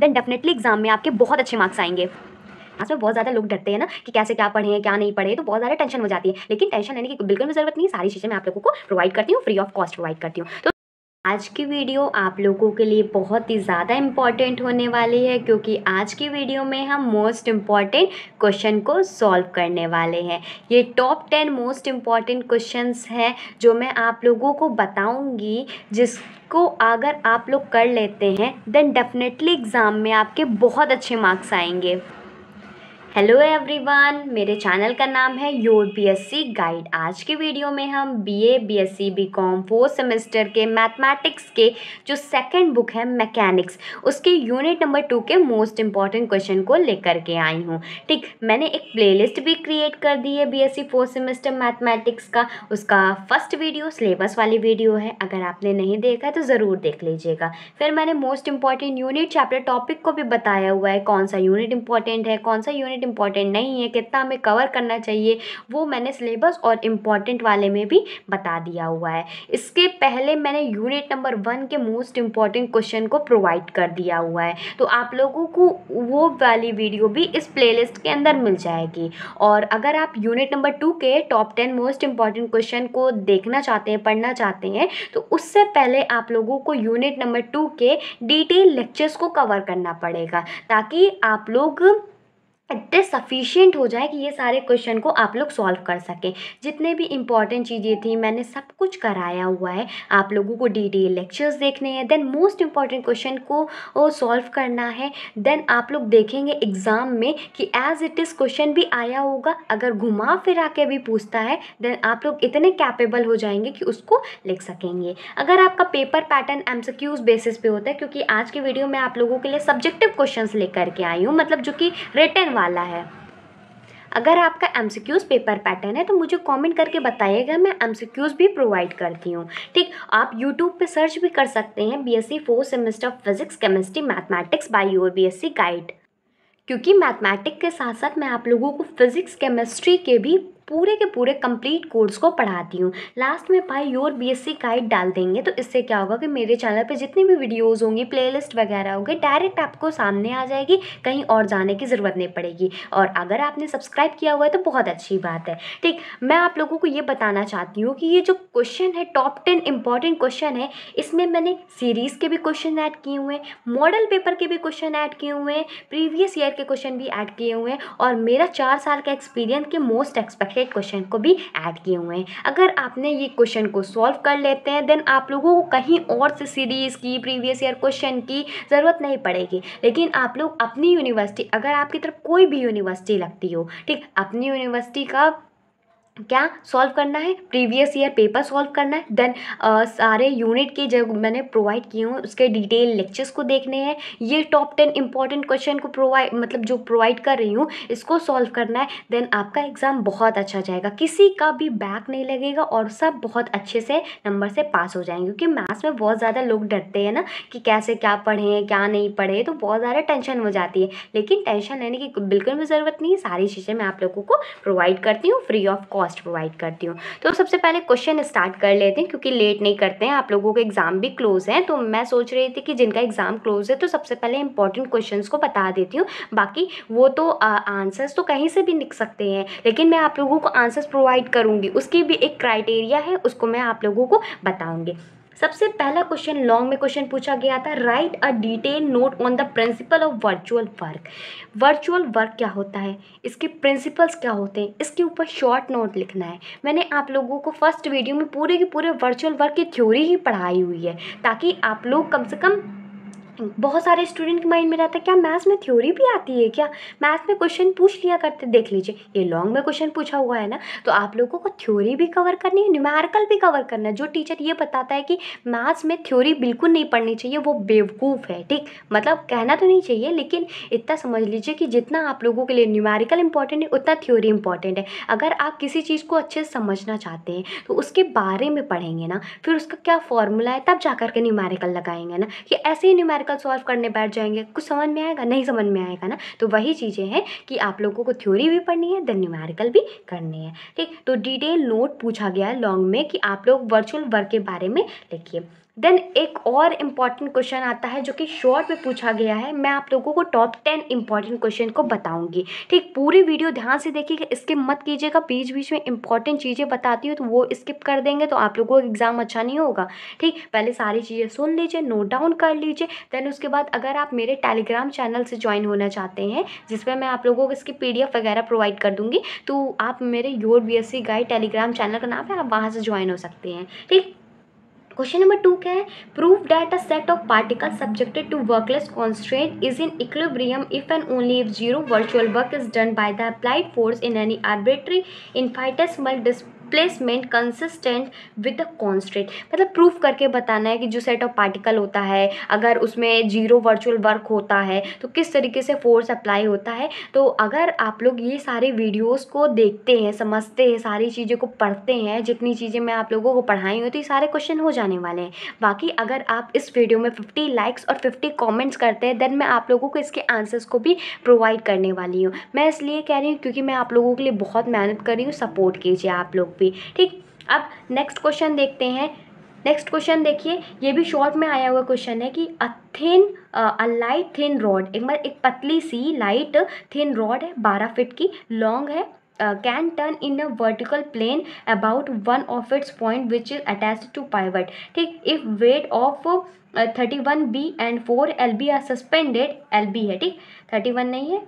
Then definitely exam में आपके बहुत अच्छे मार्क्स आएंगे। आज में बहुत ज़्यादा लोग डरते हैं ना कि कैसे क्या पढ़ें क्या नहीं पढ़े, तो बहुत ज़्यादा टेंशन हो जाती है, लेकिन टेंशन लेने की बिल्कुल भी ज़रूरत नहीं है। सारी चीज़ें मैं आप लोगों को प्रोवाइड करती हूँ, फ्री ऑफ कॉस्ट प्रोवाइड करती हूँ। तो आज की वीडियो आप लोगों के लिए बहुत ही ज़्यादा इम्पॉर्टेंट होने वाली है, क्योंकि आज की वीडियो में हम मोस्ट इम्पॉर्टेंट क्वेश्चन को सॉल्व करने वाले हैं। ये टॉप 10 मोस्ट इम्पॉर्टेंट क्वेश्चंस हैं जो मैं आप लोगों को बताऊंगी, जिसको अगर आप लोग कर लेते हैं देन डेफिनेटली एग्ज़ाम में आपके बहुत अच्छे मार्क्स आएंगे। हेलो एवरीवन, मेरे चैनल का नाम है योर बीएससी गाइड। आज की वीडियो में हम BA, BSc, BCom 4th semester के मैथमेटिक्स के जो सेकंड बुक है मैकेनिक्स, उसके यूनिट नंबर 2 के मोस्ट इम्पॉर्टेंट क्वेश्चन को लेकर के आई हूँ। ठीक, मैंने एक प्लेलिस्ट भी क्रिएट कर दी है बीएससी 4th सेमेस्टर मैथमेटिक्स का। उसका फर्स्ट वीडियो सिलेबस वाली वीडियो है, अगर आपने नहीं देखा तो ज़रूर देख लीजिएगा। फिर मैंने most important unit chapter topic को भी बताया हुआ है, कौन सा यूनिट इम्पॉर्टेंट है, कौन सा यूनिट इम्पॉर्टेंट नहीं है, कितना हमें कवर करना चाहिए, वो मैंने सिलेबस और इम्पॉर्टेंट वाले में भी बता दिया हुआ है। इसके पहले मैंने यूनिट नंबर 1 के मोस्ट इम्पॉर्टेंट क्वेश्चन को प्रोवाइड कर दिया हुआ है, तो आप लोगों को वो वाली वीडियो भी इस प्लेलिस्ट के अंदर मिल जाएगी। और अगर आप यूनिट नंबर 2 के टॉप 10 मोस्ट इम्पॉर्टेंट क्वेश्चन को देखना चाहते हैं, पढ़ना चाहते हैं, तो उससे पहले आप लोगों को यूनिट नंबर 2 के डिटेल लेक्चर्स को कवर करना पड़ेगा, ताकि आप लोग इतने सफिशिएंट हो जाए कि ये सारे क्वेश्चन को आप लोग सॉल्व कर सकें। जितने भी इम्पॉर्टेंट चीज़ें थी मैंने सब कुछ कराया हुआ है, आप लोगों को डिटेल लेक्चर्स देखने हैं, देन मोस्ट इम्पॉर्टेंट क्वेश्चन को सॉल्व करना है। देन आप लोग देखेंगे एग्ज़ाम में कि एज इट इज़ क्वेश्चन भी आया होगा, अगर घुमा फिरा के भी पूछता है देन आप लोग इतने कैपेबल हो जाएंगे कि उसको लिख सकेंगे। अगर आपका पेपर पैटर्न एमसीक्यूज बेसिस पे होता है, क्योंकि आज की वीडियो में आप लोगों के लिए सब्जेक्टिव क्वेश्चंस लेकर के आई हूँ, मतलब जो कि रिटन वाला है। अगर आपका एमसीक्यूज पेपर पैटर्न है तो मुझे कमेंट करके बताइएगा, मैं एमसीक्यूज भी प्रोवाइड करती हूँ। ठीक, आप यूट्यूब पे सर्च भी कर सकते हैं BSc 4th semester physics chemistry mathematics by your BSc guide, क्योंकि मैथमेटिक्स के साथ साथ मैं आप लोगों को फिजिक्स केमिस्ट्री के भी पूरे के पूरे कंप्लीट कोर्स को पढ़ाती हूँ। लास्ट में बाय योर बीएससी गाइड डाल देंगे, तो इससे क्या होगा कि मेरे चैनल पे जितनी भी वीडियोस होंगी, प्लेलिस्ट वगैरह होगी, डायरेक्ट आपको सामने आ जाएगी, कहीं और जाने की ज़रूरत नहीं पड़ेगी। और अगर आपने सब्सक्राइब किया हुआ है तो बहुत अच्छी बात है। ठीक, मैं आप लोगों को ये बताना चाहती हूँ कि ये जो क्वेश्चन है टॉप 10 इंपॉर्टेंट क्वेश्चन है, इसमें मैंने सीरीज़ के भी क्वेश्चन ऐड किए हुए हैं, मॉडल पेपर के भी क्वेश्चन ऐड किए हुए हैं, प्रीवियस ईयर के क्वेश्चन भी ऐड किए हुए हैं, और मेरा 4 साल का एक्सपीरियंस के मोस्ट एक्सपेक्टेड क्वेश्चन को भी ऐड किए हुए हैं। अगर आपने ये क्वेश्चन को सॉल्व कर लेते हैं देन आप लोगों को कहीं और से सीरीज की, प्रीवियस ईयर क्वेश्चन की ज़रूरत नहीं पड़ेगी। लेकिन आप लोग अपनी यूनिवर्सिटी, अगर आपकी तरफ कोई भी यूनिवर्सिटी लगती हो, ठीक, अपनी यूनिवर्सिटी का क्या सॉल्व करना है, प्रीवियस ईयर पेपर सॉल्व करना है, देन सारे यूनिट के जो मैंने प्रोवाइड किए हुए उसके डिटेल लेक्चर्स को देखने हैं, ये टॉप 10 इंपॉर्टेंट क्वेश्चन को जो प्रोवाइड कर रही हूँ इसको सॉल्व करना है, देन आपका एग्ज़ाम बहुत अच्छा जाएगा, किसी का भी बैक नहीं लगेगा और सब बहुत अच्छे से नंबर से पास हो जाएंगे। क्योंकि मैथ्स में बहुत ज़्यादा लोग डरते हैं ना कि कैसे क्या पढ़ें क्या नहीं पढ़े, तो बहुत ज़्यादा टेंशन हो जाती है, लेकिन टेंशन लेने की बिल्कुल भी ज़रूरत नहीं है। सारी चीज़ें मैं आप लोगों को प्रोवाइड करती हूँ, फ्री ऑफ कॉस्ट प्रोवाइड करती हूँ। तो सबसे पहले क्वेश्चन स्टार्ट कर लेते हैं, क्योंकि लेट नहीं करते हैं, आप लोगों के एग्जाम भी क्लोज है, तो मैं सोच रही थी कि जिनका एग्जाम क्लोज है तो सबसे पहले इंपॉर्टेंट क्वेश्चंस को बता देती हूँ, बाकी वो तो आंसर्स तो कहीं से भी लिख सकते हैं, लेकिन मैं आप लोगों को आंसर्स प्रोवाइड करूँगी, उसकी भी एक क्राइटेरिया है, उसको मैं आप लोगों को बताऊँगी। सबसे पहला क्वेश्चन लॉन्ग में क्वेश्चन पूछा गया था, right a detail note on the principle of virtual work. Virtual work क्या होता है, इसके प्रिंसिपल्स क्या होते हैं, इसके ऊपर शॉर्ट नोट लिखना है। मैंने आप लोगों को फर्स्ट वीडियो में पूरे के पूरे वर्चुअल वर्क की थ्योरी ही पढ़ाई हुई है, ताकि आप लोग कम से कम, बहुत सारे स्टूडेंट के माइंड में रहता है क्या मैथ्स में थ्योरी भी आती है क्या, मैथ्स में क्वेश्चन पूछ लिया करते, देख लीजिए ये लॉन्ग में क्वेश्चन पूछा हुआ है ना, तो आप लोगों को थ्योरी भी कवर करनी है, न्यूमेरिकल भी कवर करना है। जो टीचर ये बताता है कि मैथ्स में थ्योरी बिल्कुल नहीं पढ़नी चाहिए वो बेवकूफ़ है। ठीक, मतलब कहना तो नहीं चाहिए, लेकिन इतना समझ लीजिए कि जितना आप लोगों के लिए न्यूमेरिकल इंपॉर्टेंट है उतना थ्योरी इंपॉर्टेंट है। अगर आप किसी चीज़ को अच्छे से समझना चाहते हैं तो उसके बारे में पढ़ेंगे ना, फिर उसका क्या फॉर्मूला है तब जा करके न्यूमेरिकल लगाएंगे ना, कि ऐसे ही न्यूमेरिकल सॉल्व करने बैठ जाएंगे, कुछ समझ में आएगा, नहीं समझ में आएगा ना। तो वही चीज़ें हैं कि आप लोगों को थ्योरी भी पढ़नी है, देन न्यूमेरिकल भी करनी है। ठीक, तो डिटेल नोट पूछा गया है लॉन्ग में कि आप लोग वर्चुअल वर्क के बारे में लिखिए। देन एक और इम्पॉर्टेंट क्वेश्चन आता है जो कि शॉर्ट में पूछा गया है। मैं आप लोगों को टॉप 10 इम्पॉर्टेंट क्वेश्चन को बताऊंगी। ठीक, पूरी वीडियो ध्यान से देखिएगा, स्किप मत कीजिएगा। बीच बीच में इंपॉर्टेंट चीज़ें बताती हूँ तो वो स्किप कर देंगे तो आप लोगों का एग्जाम अच्छा नहीं होगा। ठीक, पहले सारी चीज़ें सुन लीजिए, नोट डाउन कर लीजिए। देन उसके बाद अगर आप मेरे टेलीग्राम चैनल से ज्वाइन होना चाहते हैं जिसमें मैं आप लोगों को इसकी PDF वगैरह प्रोवाइड कर दूँगी, तो आप मेरे your BSc guide Telegram channel का नाम है, आप वहाँ से ज्वाइन हो सकते हैं। ठीक, क्वेश्चन नंबर 2 क्या है? Prove that a set of particles subjected to workless constraint is in equilibrium if and only if zero virtual work is done by the applied force in any arbitrary infinitesimal displacement consistent with the constraint. मतलब proof करके बताना है कि जो set of particle होता है अगर उसमें जीरो वर्चुअल वर्क होता है तो किस तरीके से फोर्स अप्लाई होता है। तो अगर आप लोग ये सारे वीडियोस को देखते हैं, समझते हैं, सारी चीज़ों को पढ़ते हैं, जितनी चीज़ें मैं आप लोगों को पढ़ाई हूँ तो ये सारे क्वेश्चन हो जाने वाले हैं। बाकी अगर आप इस वीडियो में 50 लाइक्स और 50 कमेंट्स करते हैं देन मैं आप लोगों को इसके आंसर्स को भी प्रोवाइड करने वाली हूँ। मैं इसलिए कह रही हूँ क्योंकि मैं आप लोगों के लिए बहुत मेहनत कर रही हूँ, सपोर्ट कीजिए आप लोग भी। ठीक, अब नेक्स्ट क्वेश्चन देखते हैं। नेक्स्ट क्वेश्चन देखिए, ये भी शॉर्ट में आया हुआ क्वेश्चन है कि अ लाइट थिन रॉड, एक पतली सी लाइट थिन रॉड है 12 फीट की, लॉन्ग है, can turn in a vertical plane about one of its point which is attached to pivot. ठीक, if weight of 31B and 4LB are suspended, LB है, ठीक 31 नहीं है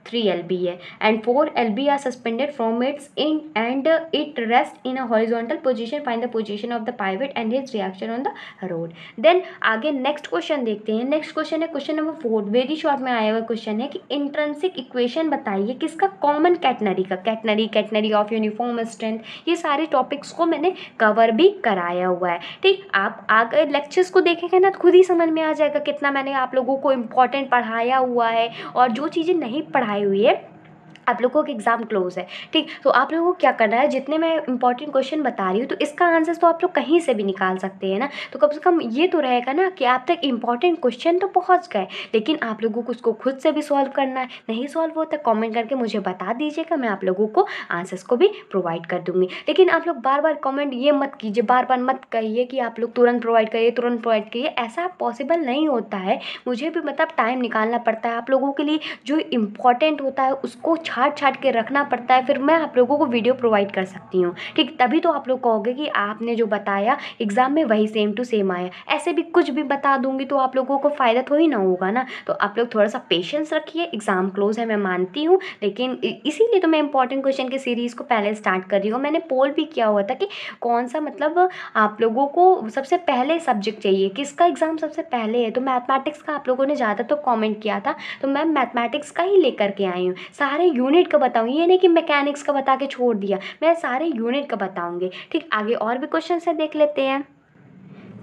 3LB है, and 4LB are suspended from its in and it rests in a horizontal position. Find the position of the pivot and its reaction on the road. Then आगे next question देखते हैं। Next question है question number 4, very short में आया हुआ question है कि intrinsic equation बताइए किसका, कॉमन कैटनरी का, कैटनरी ऑफ यूनिफॉर्म स्ट्रेंथ। ये सारे टॉपिक्स को मैंने कवर भी कराया हुआ है। ठीक, आप आगे लेक्चर्स को देखेंगे ना तो खुद ही समझ में आ जाएगा कितना मैंने आप लोगों को इम्पोर्टेंट पढ़ाया हुआ है, और जो चीज़ें नहीं पढ़ाई हुई है आप लोगों का एग्ज़ाम क्लोज है। ठीक, तो आप लोगों को क्या करना है, जितने मैं इंपॉर्टेंट क्वेश्चन बता रही हूँ तो इसका आंसर तो आप लोग कहीं से भी निकाल सकते हैं ना। तो कम से कम ये तो रहेगा ना कि आप तक इंपॉर्टेंट क्वेश्चन तो पहुँच गए, लेकिन आप लोगों को उसको खुद से भी सॉल्व करना है। नहीं सॉल्व होता कमेंट करके मुझे बता दीजिएगा, मैं आप लोगों को आंसर्स को भी प्रोवाइड कर दूँगी। लेकिन आप लोग बार बार कमेंट ये मत कीजिए, बार बार मत कहिए कि आप लोग तुरंत प्रोवाइड करिए, तुरंत प्रोवाइड करिए, ऐसा पॉसिबल नहीं होता है। मुझे भी मतलब टाइम निकालना पड़ता है आप लोगों के लिए, जो इम्पॉर्टेंट होता है उसको छाट छाट के रखना पड़ता है, फिर मैं आप लोगों को वीडियो प्रोवाइड कर सकती हूँ। ठीक, तभी तो आप लोग कहोगे कि आपने जो बताया एग्ज़ाम में वही सेम टू सेम आया। ऐसे भी कुछ भी बता दूंगी तो आप लोगों को फ़ायदा थोड़ी ना होगा ना। तो आप लोग थोड़ा सा पेशेंस रखिए, एग्ज़ाम क्लोज है मैं मानती हूँ, लेकिन इसीलिए तो मैं इंपॉर्टेंट क्वेश्चन की सीरीज़ को पहले स्टार्ट कर रही हूँ। मैंने पोल भी किया हुआ था कि कौन सा मतलब आप लोगों को सबसे पहले सब्जेक्ट चाहिए, किसका एग्ज़ाम सबसे पहले है, तो मैथमेटिक्स का आप लोगों ने ज़्यादा तो कॉमेंट किया था, तो मैं मैथमेटिक्स का ही लेकर के आई हूँ। सारे यूनिट का बताऊँगी, ये नहीं कि मैकेनिक्स का बता के छोड़ दिया, मैं सारे यूनिट का बताऊँगी। ठीक, आगे और भी क्वेश्चन से देख लेते हैं।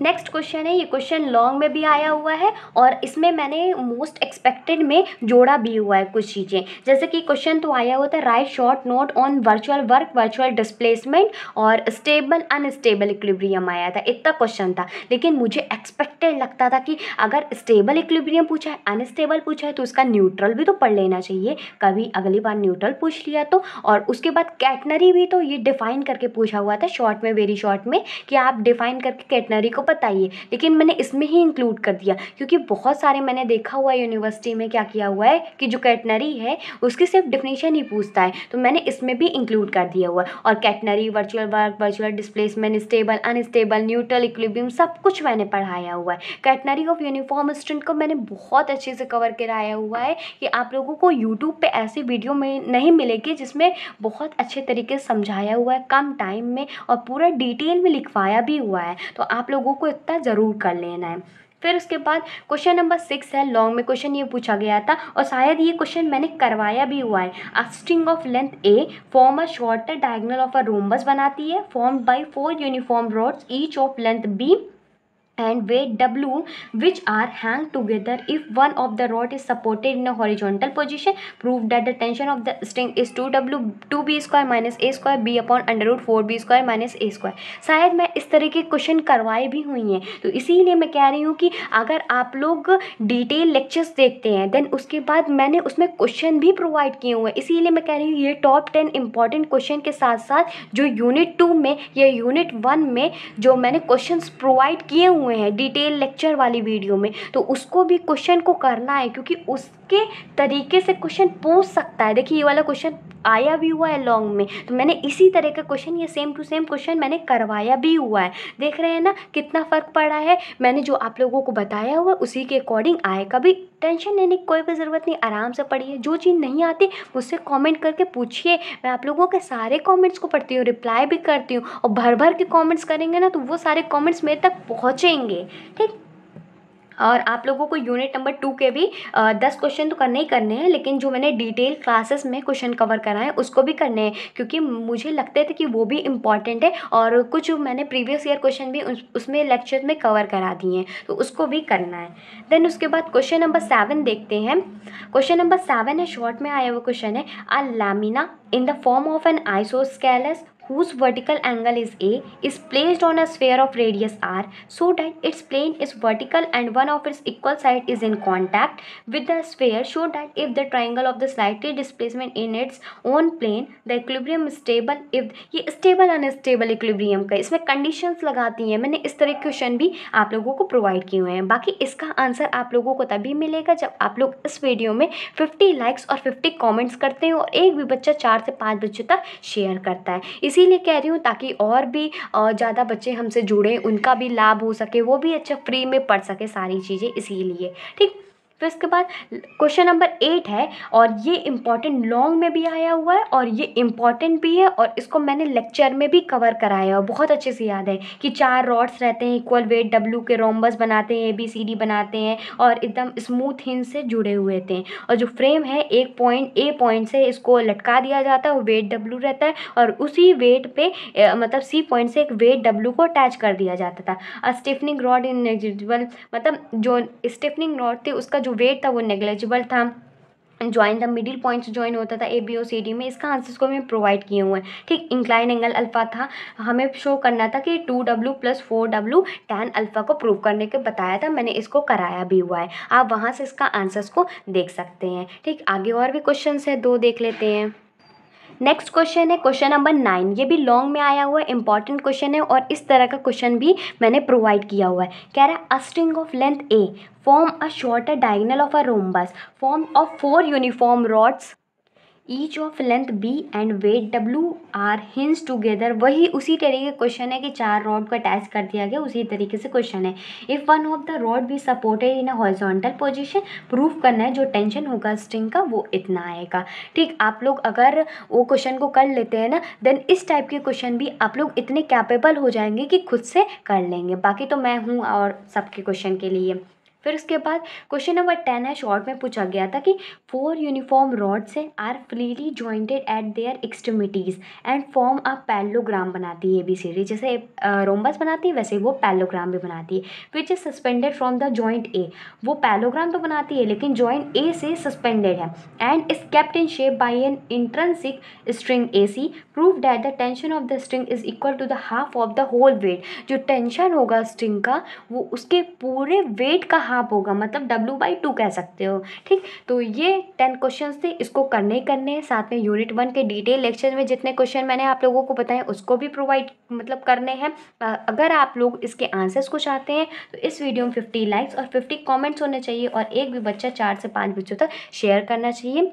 नेक्स्ट क्वेश्चन है, ये क्वेश्चन लॉन्ग में भी आया हुआ है और इसमें मैंने मोस्ट एक्सपेक्टेड में जोड़ा भी हुआ है कुछ चीज़ें। जैसे कि क्वेश्चन तो आया हुआ था right short note on virtual work, virtual displacement और स्टेबल अनस्टेबल इक्विलिब्रियम आया था, इतना क्वेश्चन था। लेकिन मुझे एक्सपेक्टेड लगता था कि अगर स्टेबल इक्विलिब्रियम पूछा है, अनस्टेबल पूछा है तो उसका न्यूट्रल भी तो पढ़ लेना चाहिए। कभी अगली बार न्यूट्रल पूछ लिया तो, और उसके बाद कैटनरी भी तो ये डिफाइन करके पूछा हुआ था शॉर्ट में, वेरी शॉर्ट में, कि आप डिफाइन करके कैटनरी को बताइए। लेकिन मैंने इसमें ही इंक्लूड कर दिया क्योंकि बहुत सारे मैंने देखा हुआ है यूनिवर्सिटी में क्या किया हुआ है कि जो कैटनरी है उसकी सिर्फ डेफिनेशन ही पूछता है, तो मैंने इसमें भी इंक्लूड कर दिया हुआ है। और catenary, virtual work, virtual displacement, stable unstable, neutral, equilibrium सब कुछ मैंने पढ़ाया हुआ है। कैटनरी ऑफ यूनिफॉर्म स्ट्रेंथ को मैंने बहुत अच्छे से कवर कराया हुआ है कि आप लोगों को यूट्यूब पे ऐसी वीडियो में नहीं मिलेगी जिसमें बहुत अच्छे तरीके से समझाया हुआ है, कम टाइम में और पूरा डिटेल में लिखवाया भी हुआ है। तो आप लोगों को इतना ज़रूर कर लेना है। फिर उसके बाद क्वेश्चन नंबर 6 है, लॉन्ग में क्वेश्चन ये पूछा गया था और शायद ये क्वेश्चन मैंने करवाया भी हुआ है। A string of length a form a shorter diagonal of a rhombus बनाती है formed by 4 uniform rods each of length b and weight W which are hang together if one of the rod is supported in a horizontal position. Prove that the tension of the string is 2W 2B square minus A square B upon under root 4B square minus A square. शायद मैं इस तरह के question करवाए भी हुई हैं, तो इसीलिए मैं कह रही हूँ कि अगर आप लोग डिटेल लेक्चर्स देखते हैं देन उसके बाद मैंने उसमें क्वेश्चन भी प्रोवाइड किए हुए हैं। इसीलिए मैं कह रही हूँ ये टॉप 10 इंपॉर्टेंट क्वेश्चन के साथ साथ जो यूनिट 2 में या यूनिट 1 में जो मैंने क्वेश्चन प्रोवाइड किए हुए हुए हैं डिटेल लेक्चर वाली वीडियो में, तो उसको भी क्वेश्चन को करना है, क्योंकि उसके तरीके से क्वेश्चन पूछ सकता है। देखिए ये वाला क्वेश्चन आया भी हुआ है लॉन्ग में, तो मैंने इसी तरह का क्वेश्चन, ये सेम टू सेम क्वेश्चन मैंने करवाया भी हुआ है। देख रहे हैं ना कितना फ़र्क पड़ा है। मैंने जो आप लोगों को बताया हुआ उसी के अकॉर्डिंग आए। कभी टेंशन लेने की कोई भी ज़रूरत नहीं, आराम से पढ़िए। जो चीज़ नहीं आती मुझसे कमेंट करके पूछिए, मैं आप लोगों के सारे कमेंट्स को पढ़ती हूँ, रिप्लाई भी करती हूँ। और भर भर के कमेंट्स करेंगे ना तो वो सारे कमेंट्स मेरे तक पहुँचेंगे, ठीक। और आप लोगों को यूनिट नंबर 2 के भी 10 क्वेश्चन तो करने ही करने हैं, लेकिन जो मैंने डिटेल क्लासेस में क्वेश्चन कवर कराए उसको भी करने हैं, क्योंकि मुझे लगते थे कि वो भी इम्पॉर्टेंट है। और कुछ मैंने प्रीवियस ईयर क्वेश्चन भी उसमें लेक्चर में कवर करा दिए हैं, तो उसको भी करना है। देन उसके बाद क्वेश्चन नंबर 7 देखते हैं। क्वेश्चन नंबर 7 है, शॉर्ट में आया हुआ क्वेश्चन है, a lamina in the form of an isosceles whose vertical angle is A is placed on a sphere of radius R so that its plane is vertical and one of its equal side is in contact with the sphere, so that if the triangle of the slightly displacement in its own plane the equilibrium is stable if ये stable unstable equilibrium का इसमें conditions लगाती हैं। मैंने इस तरह के question भी आप लोगों को प्रोवाइड किए हुए हैं। बाकी इसका आंसर आप लोगों को तभी मिलेगा जब आप लोग इस वीडियो में 50 लाइक्स और 50 कमेंट्स करते हैं और एक भी बच्चा 4 से 5 बच्चों तक शेयर करता है। इसीलिए कह रही हूँ ताकि और भी ज़्यादा बच्चे हमसे जुड़े, उनका भी लाभ हो सके, वो भी अच्छा फ्री में पढ़ सके सारी चीज़ें, इसीलिए, ठीक। फिर इसके बाद क्वेश्चन नंबर 8 है, और ये इम्पॉर्टेंट लॉन्ग में भी आया हुआ है और ये इम्पॉर्टेंट भी है, और इसको मैंने लेक्चर में भी कवर कराया है। बहुत अच्छे से याद है कि 4 रॉड्स रहते हैं, इक्वल वेट W के रोम्बस बनाते हैं, ABCD बनाते हैं और एकदम स्मूथ हिंज से जुड़े हुए थे। और जो फ्रेम है एक पॉइंट A पॉइंट से इसको लटका दिया जाता है और वेट W रहता है, और उसी वेट पे मतलब C पॉइंट से एक वेट W को अटैच कर दिया जाता था। स्टिफनिंग रॉड इन नेग्लिजिबल, मतलब जो स्टिफनिंग रॉड थी उसका जो वेट था वो नेग्लिजिबल था। Join the middle points join होता था AB और CD में। इसका आंसर्स को मैं प्रोवाइड किए हुए हैं, ठीक। इंक्लाइन एंगल अल्फा था, हमें शो करना था कि 2W + 4W tan अल्फा को प्रूव करने के बताया था, मैंने इसको कराया भी हुआ है। आप वहाँ से इसका आंसर्स को देख सकते हैं, ठीक। आगे और भी क्वेश्चन है, 2 देख लेते हैं। नेक्स्ट क्वेश्चन है क्वेश्चन नंबर 9। ये भी लॉन्ग में आया हुआ है, इंपॉर्टेंट क्वेश्चन है, और इस तरह का क्वेश्चन भी मैंने प्रोवाइड किया हुआ है। कह रहा है a string of length A form a shorter diagonal of a rhombus form of 4 uniform rods each of length B and weight W are hinge together. वही उसी तरीके का क्वेश्चन है कि 4 रॉड को अटैच कर दिया गया, उसी तरीके से क्वेश्चन है। If one of the rod be supported in a horizontal position, proof करना है जो टेंशन होगा स्ट्रिंग का वो इतना आएगा, ठीक। आप लोग अगर वो क्वेश्चन को कर लेते हैं ना, देन इस टाइप के क्वेश्चन भी आप लोग इतने कैपेबल हो जाएंगे कि खुद से कर लेंगे। बाकी तो मैं हूँ और सबके क्वेश्चन के लिए। फिर उसके बाद क्वेश्चन नंबर 10 है, शॉर्ट में पूछा गया था कि 4 यूनिफॉर्म रॉड्स से are freely jointed at their extremities and form a parallelogram बनाती है ABCD। जैसे रोम्बस बनाती है वैसे वो पैरेललोग्राम भी बनाती है। Which is suspended from the joint A, वो पैरेललोग्राम तो बनाती है लेकिन जॉइंट A से सस्पेंडेड है, and is kept in shape by an intrinsic string AC। Prove that the tension of the string is equal to the half of the whole weight. जो tension होगा string का वो उसके पूरे wait का half होगा, मतलब W/2 कह सकते हो, ठीक। तो ये 10 क्वेश्चंस थे, इसको करने ही करने हैं। साथ में यूनिट 1 के डिटेल लेक्चर में जितने क्वेश्चन मैंने आप लोगों को बताए उसको भी प्रोवाइड मतलब करने हैं। अगर आप लोग इसके आंसर्स को चाहते हैं तो इस वीडियो में 50 लाइक्स और 50 कमेंट्स होने चाहिए, और एक भी बच्चा 4 से 5 बच्चों तक शेयर करना चाहिए,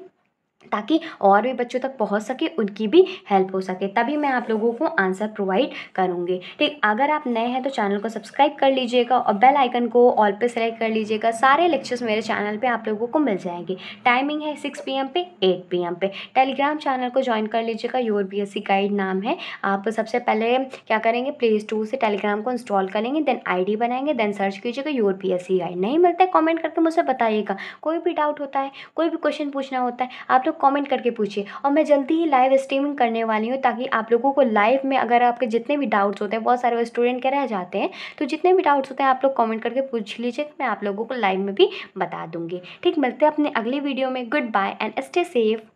ताकि और भी बच्चों तक पहुंच सके, उनकी भी हेल्प हो सके, तभी मैं आप लोगों को आंसर प्रोवाइड करूंगी, ठीक। अगर आप नए हैं तो चैनल को सब्सक्राइब कर लीजिएगा और बेल आइकन को ऑल पे सेलेक्ट कर लीजिएगा। सारे लेक्चर्स मेरे चैनल पे आप लोगों को मिल जाएंगे। टाइमिंग है 6 PM पे 8 PM पे। टेलीग्राम चैनल को ज्वाइन कर लीजिएगा, योर BSc गाइड नाम है। आप सबसे पहले क्या करेंगे, प्ले स्टोर से टेलीग्राम को इंस्टॉल करेंगे, देन ID बनाएंगे, देन सर्च कीजिएगा योर BSc गाइड। नहीं मिलता है कॉमेंट करके मुझसे बताइएगा। कोई भी डाउट होता है, कोई भी क्वेश्चन पूछना होता है, आप लोग कमेंट करके पूछिए। और मैं जल्दी ही लाइव स्ट्रीमिंग करने वाली हूँ, ताकि आप लोगों को लाइव में अगर आपके जितने भी डाउट्स होते हैं, बहुत सारे स्टूडेंट के रह जाते हैं, तो जितने भी डाउट्स होते हैं आप लोग कमेंट करके पूछ लीजिए, मैं आप लोगों को लाइव में भी बता दूंगी, ठीक। मिलते हैं अपने अगली वीडियो में। Good bye and stay safe.